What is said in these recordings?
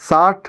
60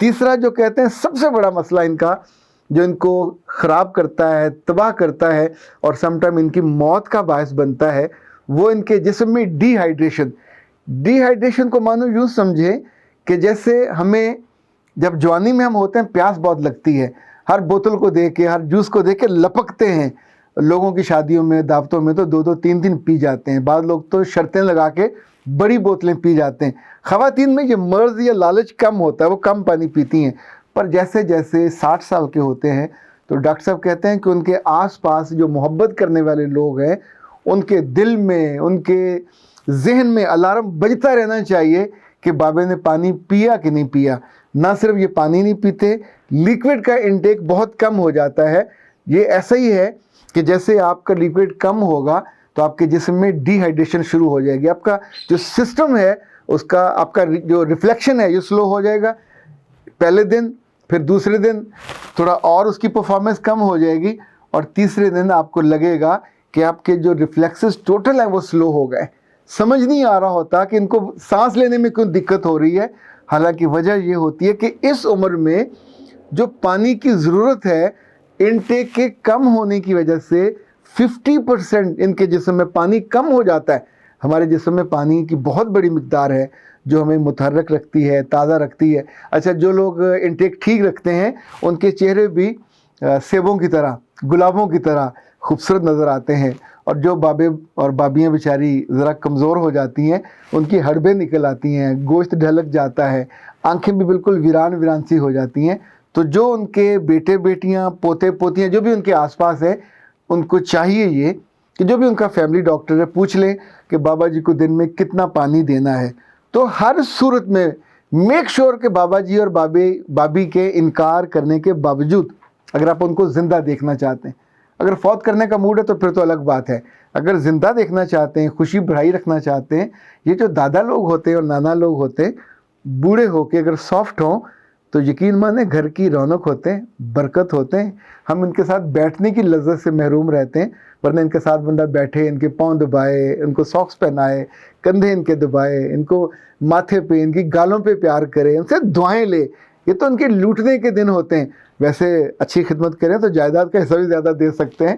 تیسرا جو کہتے ہیں سب سے بڑا مسئلہ ان کا جو ان کو خراب کرتا ہے، تباہ کرتا ہے اور سم ٹائم ان کی موت کا باعث بنتا ہے، وہ ان کے جسم میں ڈی ہائیڈریشن۔ ڈی ہائیڈریشن کو مانو یوں سمجھیں کہ جیسے ہمیں جب جوانی میں ہم ہوتے ہیں پیاس بہت لگتی ہے، ہر بوتل کو دیکھ کے، ہر جوس کو دیکھ کے لپکتے ہیں، لوگوں کی شادیوں میں، دعوتوں میں تو 2-2 3-3 پی جاتے ہیں، بعض لوگ تو شرطیں لگا کے بڑی بوتلیں پی جاتے ہیں۔ خواتین میں یہ مرض یا لالچ کم ہوتا ہے، وہ کم پانی پیتی ہیں، پر جیسے جیسے 60 سال کے ہوتے ہیں تو ڈاکٹر صاحب کہتے ہیں کہ ان کے آس پاس جو محبت کرنے والے لوگ ہیں ان کے دل میں، ان کے ذہن میں الارم بجتا رہنا چاہیے کہ بابے نے پانی پیا کہ نہیں پیا۔ نہ صرف یہ پانی نہیں پیتے، لیکوڈ کا انٹیک بہت کم ہو جاتا ہے۔ یہ ایسا ہی ہے کہ جیسے آپ کا لیکوڈ کم ہوگا تو آپ کے جسم میں ڈی ہائیڈریشن شروع ہو جائے گی، آپ کا جو سسٹم ہے اس کا، آپ کا جو ریفلیکشن ہے یہ سلو ہو جائے گا پہلے دن، پھر دوسرے دن تھوڑا اور اس کی پرفارمنس کم ہو جائے گی، اور تیسرے دن آپ کو لگے گا کہ آپ کے جو ریفلیکسز ٹوٹل ہیں وہ سلو ہو گئے۔ سمجھ نہیں آ رہا ہوتا کہ ان کو سانس لینے میں کوئی دقت ہو رہی ہے، حالانکہ وجہ یہ ہوتی ہے کہ اس عمر میں جو پانی کی ضرورت ہے انٹیک کے کم ہونے کی وجہ سے 50% ان کے جسم میں پانی کم ہو جاتا ہے۔ ہمارے جسم میں پانی کی بہت بڑی مقدار ہے جو ہمیں متحرک رکھتی ہے، تازہ رکھتی ہے۔ اچھا، جو لوگ انٹیک ٹھیک رکھتے ہیں ان کے چہرے بھی سیبوں کی طرح، گلابوں کی طرح خوبصورت نظر آتے ہیں، اور جو بابے اور بابیاں بیچاری ذرا کمزور ہو جاتی ہیں ان کی ہڑبیں نکل آتی ہیں، گوشت ڈھلک جاتا ہے، آنکھیں بھی بالکل ویران ویران سی ہو جاتی ہیں۔ تو جو ان کے بیٹے بیٹیاں، پوتے پوتیاں، جو بھی ان کے آس پاس ہے، ان کو چاہیے یہ کہ جو بھی ان کا فیملی ڈاکٹر ہے پوچھ لیں کہ بابا جی کو دن میں کتنا پانی دینا ہے۔ تو ہر صورت میں میک شور کہ بابا جی اور بابی کے انکار کرنے کے باوجود، اگر آپ ان کو زندہ دیکھنا چاہتے ہیں، اگر فوت کرنے کا موڈ ہے تو پھر تو الگ بات ہے، اگر زندہ دیکھنا چاہتے ہیں، خوشی بڑھائی رکھنا چاہتے ہیں، یہ جو دادا لوگ ہوتے ہیں اور نانا لوگ ہوتے ہیں، بوڑھے ہو کے اگر سافٹ ہوں تو یقین مانیں گھر کی رونق ہوتے ہیں، برکت ہوتے ہیں۔ ہم ان کے ساتھ بیٹھنے کی لذت سے محروم رہتے ہیں، ورنہ ان کے ساتھ بندہ بیٹھے، ان کے پاؤں دبائے، ان کو ساکس پہنائے، کندھے ان کے دبائے، ان کو ماتھے پہ، ان کی گالوں پہ پیار کرے، ان سے دعائیں لے، یہ تو ان کے لوٹنے کے دن ہوتے ہیں۔ ویسے اچھی خدمت کریں تو جائیداد کا حصہ بھی زیادہ دے سکتے ہیں،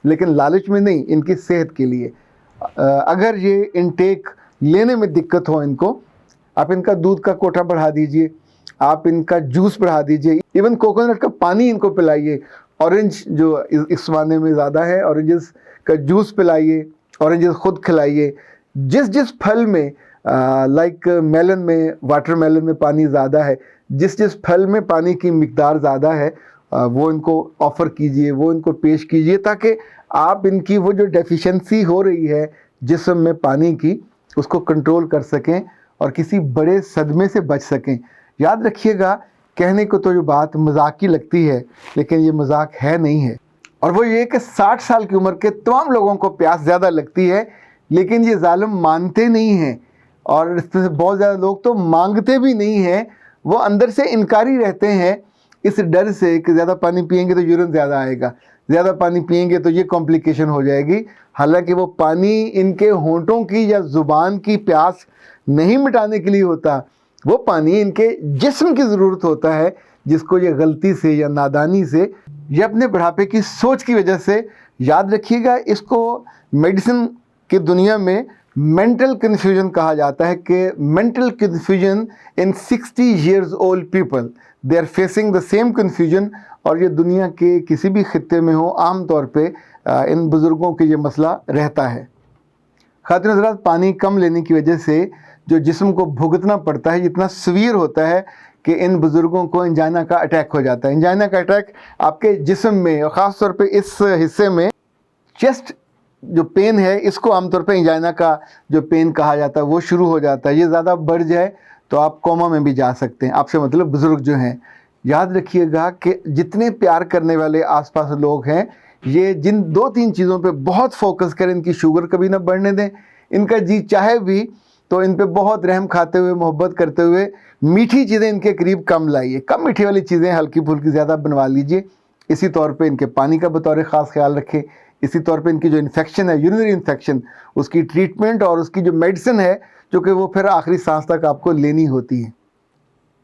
لیکن لالچ میں نہیں، ان کی صحت کے لیے۔ اگر یہ انٹیک لینے میں دقت ہو ان کو، آپ ان کا دودھ کا کوٹا بڑھا دیجئے، آپ ان کا جوس بڑھا دیجئے، ایون کوکونٹ کا پانی ان کو پلائیے، اورنج جو اس زمانے میں زیادہ ہے، اورنجز کا جوس پلائیے، اورنجز خود کھلائیے۔ جس پھل میں لائک میلن میں، واٹر میلن میں پانی زیادہ ہے، جس پھل میں پانی کی مقدار زیادہ ہے وہ ان کو آفر کیجئے، وہ ان کو پیش کیجئے، تاکہ آپ ان کی وہ جو ڈیفیشنسی ہو رہی ہے جسم میں پانی کی، اس کو کنٹرول کر سکیں اور کسی بڑے صدمے سے بچ سکیں۔ یاد رکھیے گا، کہنے کو تو یہ بات مذاق کی لگتی ہے لیکن یہ مذاق ہے نہیں ہے، اور وہ یہ کہ 60 سال کی عمر کے تمام لوگوں کو پیاس زیادہ لگتی ہے، لیکن یہ ظالم مانتے نہیں ہیں، اور اس میں سے بہت زیادہ لوگ تو مانگتے بھی نہیں ہیں، وہ اندر سے انکاری رہتے ہیں اس ڈر سے کہ زیادہ پانی پئیں گے تو یورین زیادہ آئے گا، زیادہ پانی پئیں گے تو یہ کمپلیکیشن ہو جائے گی۔ حالانکہ وہ پانی ان کے ہونٹوں کی یا زبان کی پیاس نہیں مٹانے کے لیے ہوتا، وہ پانی ان کے جسم کی ضرورت ہوتا ہے، جس کو یہ غلطی سے یا نادانی سے یا اپنے بڑھاپے کی سوچ کی وجہ سے، یاد رکھیے گا، اس کو میڈیسن کی دنیا میں مینٹل کنفیوژن کہا جاتا ہے، کہ mental confusion in 60 years old people they are facing the same confusion، اور یہ دنیا کے کسی بھی خطے میں ہو، عام طور پہ ان بزرگوں کے یہ مسئلہ رہتا ہے۔ خواتین حضرات، پانی کم لینے کی وجہ سے جو جسم کو بھگتنا پڑتا ہے اتنا سویر ہوتا ہے کہ ان بزرگوں کو انجائنا کا اٹیک ہو جاتا ہے۔ انجائنا کا اٹیک آپ کے جسم میں، اور خاص طور پہ اس حصے میں، چیسٹ جو پین ہے، اس کو عام طور پہ انجائنا کا جو پین کہا جاتا ہے وہ شروع ہو جاتا ہے۔ یہ زیادہ بڑھ جائے تو آپ کوما میں بھی جا سکتے ہیں، آپ سے مطلب بزرگ جو ہیں۔ یاد رکھیے گا کہ جتنے پیار کرنے والے آس پاس لوگ ہیں، یہ جن 2-3 چیزوں پہ بہت فوکس کریں، ان کی شوگر کبھی نہ بڑھنے دیں، ان کا جی چاہے بھی تو ان پہ بہت رحم کھاتے ہوئے، محبت کرتے ہوئے میٹھی چیزیں ان کے قریب کم لائیے، کم میٹھی والی چیزیں ہلکی پھلکی زیادہ بنوا لیجئے۔ اسی طور پہ ان کے پانی کا بطور خاص خیال رکھیں۔ اسی طور پہ ان کی جو انفیکشن ہے، یورینری انفیکشن، اس کی ٹریٹمنٹ اور اس کی جو میڈیسن ہے، جو کہ وہ پھر آخری سانس تک آپ کو لینی ہوتی ہے۔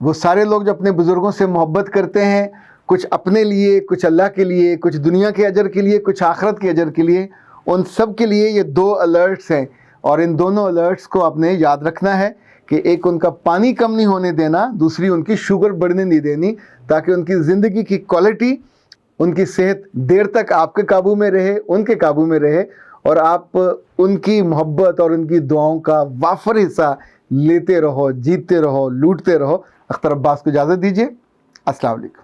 وہ سارے لوگ جو اپنے بزرگوں سے محبت کرتے ہیں، کچھ اپنے لیے، کچھ اللہ کے لیے، کچھ دنیا کے اجر کے لیے، کچھ آخرت کے اجر کے لیے، ان سب کے لیے یہ 2 الرٹس ہیں، اور ان دونوں الرٹس کو آپ نے یاد رکھنا ہے کہ ایک ان کا پانی کم نہیں ہونے دینا، دوسری ان کی شوگر بڑھنے نہیں دینی، تاکہ ان کی زندگی کی کوالٹی، ان کی صحت دیر تک آپ کے قابو میں رہے، ان کے قابو میں رہے، اور آپ ان کی محبت اور ان کی دعاؤں کا وافر حصہ لیتے رہو، جیتتے رہو، لوٹتے رہو۔ اختر عباس کو اجازت دیجیے۔ السلام علیکم۔